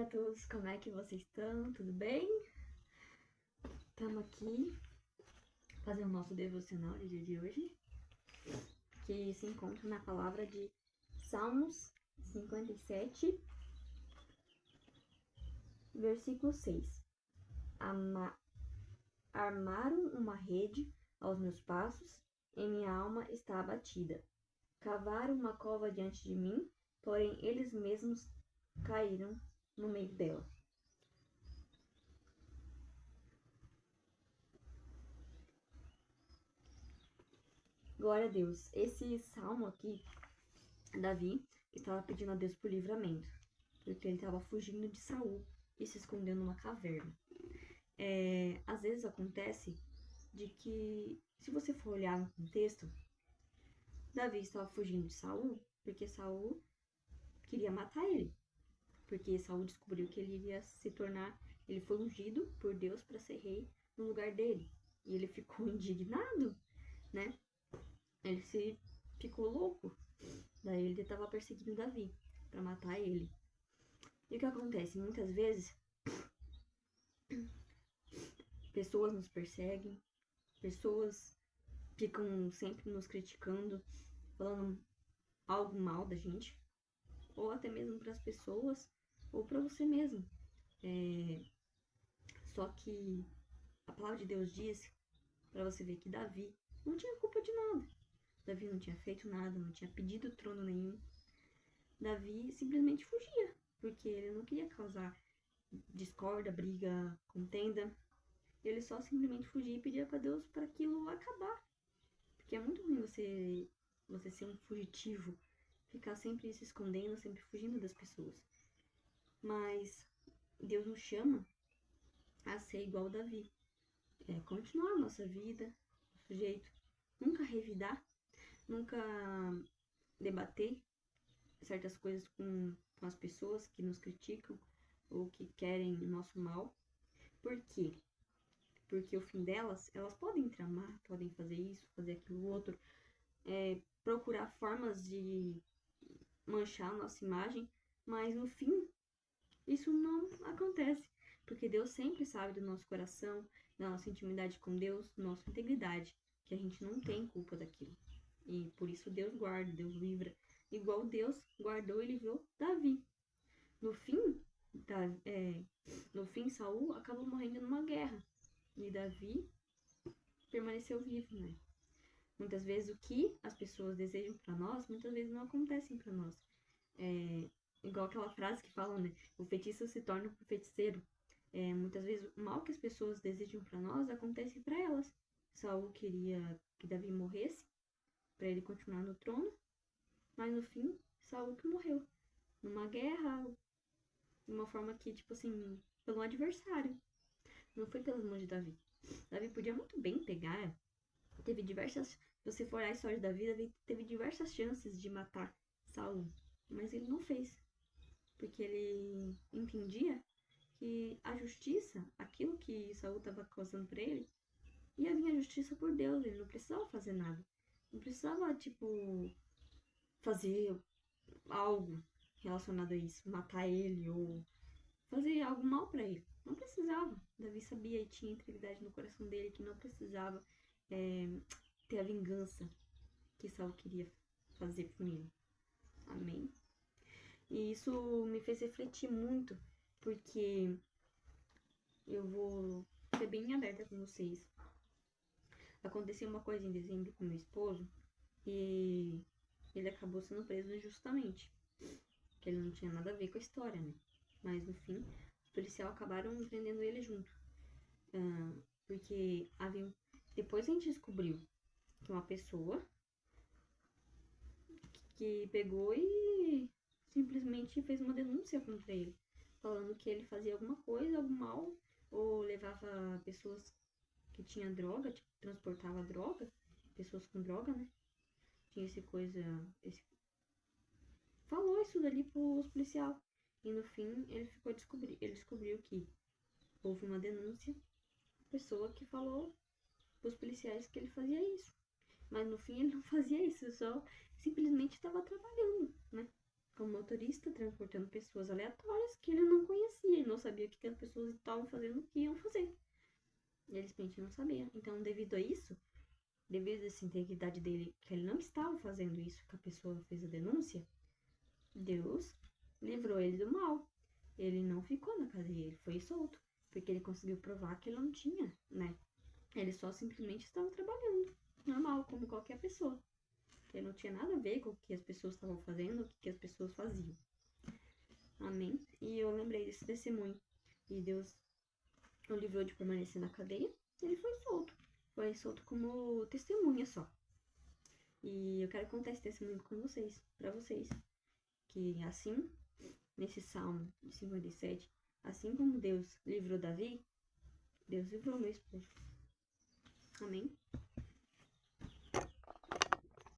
a todos, como é que vocês estão? Tudo bem? Estamos aqui fazendo o nosso devocional do dia de hoje, que se encontra na palavra de Salmos 57, versículo 6. Armaram uma rede aos meus passos, e minha alma está abatida. Cavaram uma cova diante de mim, porém eles mesmos caíram no meio dela. Glória a Deus. Esse salmo aqui, Davi estava pedindo a Deus por livramento, porque ele estava fugindo de Saul e se escondeu numa caverna. Às vezes acontece de que, se você for olhar no contexto, Davi estava fugindo de Saul porque Saul queria matar ele, porque Saul descobriu que ele iria se tornar, ele foi ungido por Deus para ser rei no lugar dele, e ele ficou indignado, né? Ele ficou louco. Daí ele estava perseguindo Davi para matar ele. E o que acontece? Muitas vezes pessoas nos perseguem, pessoas ficam sempre nos criticando, falando algo mal da gente, ou até mesmo para as pessoas, ou para você mesmo. Só que a palavra de Deus diz para você ver que Davi não tinha culpa de nada. Davi não tinha feito nada, não tinha pedido trono nenhum. Davi simplesmente fugia, porque ele não queria causar discórdia, briga, contenda. Ele só simplesmente fugia e pedia para Deus para aquilo acabar. Porque é muito ruim você ser um fugitivo, ficar sempre se escondendo, sempre fugindo das pessoas. Mas Deus nos chama a ser igual Davi. Continuar a nossa vida, nosso jeito. Nunca revidar, nunca debater certas coisas com as pessoas que nos criticam ou que querem o nosso mal. Por quê? Porque o fim delas, elas podem tramar, podem fazer isso, fazer aquilo outro, procurar formas de manchar a nossa imagem, mas no fim, isso não acontece, porque Deus sempre sabe do nosso coração, da nossa intimidade com Deus, da nossa integridade, que a gente não tem culpa daquilo. E por isso Deus guarda, Deus livra, igual Deus guardou e livrou Davi. No fim, Saul acabou morrendo numa guerra, e Davi permaneceu vivo, né? Muitas vezes o que as pessoas desejam para nós, muitas vezes não acontecem para nós. Igual aquela frase que falam, né? O feitiço se torna pro feiticeiro. Muitas vezes o mal que as pessoas desejam para nós acontece para elas. Saul queria que Davi morresse para ele continuar no trono, mas no fim, Saul que morreu numa guerra, de uma forma que, tipo assim, pelo adversário. Não foi pelas mãos de Davi. Davi podia muito bem pegar. Teve diversas. Se você for olhar a história da vida, Davi teve diversas chances de matar Saul. Mas ele não fez. Porque ele entendia que a justiça, aquilo que Saul estava causando pra ele, ia vir a justiça por Deus. Ele não precisava fazer nada. Não precisava, tipo, fazer algo relacionado a isso. Matar ele ou fazer algo mal pra ele. Não precisava. Davi sabia e tinha integridade no coração dele que não precisava ter a vingança que Saul queria fazer com ele. Amém? E isso me fez refletir muito, porque eu vou ser bem aberta com vocês. Aconteceu uma coisa em dezembro com meu esposo e ele acabou sendo preso injustamente. Que ele não tinha nada a ver com a história, né? Mas no fim, os policiais acabaram prendendo ele junto. Porque depois a gente descobriu que uma pessoa que pegou e simplesmente fez uma denúncia contra ele, falando que ele fazia alguma coisa, algum mal, ou levava pessoas que tinham droga, tipo, transportava droga, pessoas com droga, né? Tinha falou isso dali pros policiais. E no fim, ele descobriu que houve uma denúncia, pessoa que falou pros policiais que ele fazia isso. Mas no fim ele não fazia isso, só simplesmente estava trabalhando, né? como motorista, transportando pessoas aleatórias que ele não conhecia e não sabia o que as pessoas estavam fazendo, o que iam fazer. Ele simplesmente não sabia. Então, devido a isso, devido a essa integridade dele, que ele não estava fazendo isso, que a pessoa fez a denúncia, Deus livrou ele do mal. Ele não ficou na cadeia, ele foi solto, porque ele conseguiu provar que ele não tinha, né? Ele só simplesmente estava trabalhando, normal, como qualquer pessoa. Ele não tinha nada a ver com o que as pessoas estavam fazendo, o que as pessoas faziam. Amém? E eu lembrei desse testemunho. E Deus o livrou de permanecer na cadeia, e ele foi solto. Foi solto como testemunha só. E eu quero contar esse testemunho com vocês, pra vocês. Que assim, nesse Salmo 57, assim como Deus livrou Davi, Deus livrou meu esposo. Amém?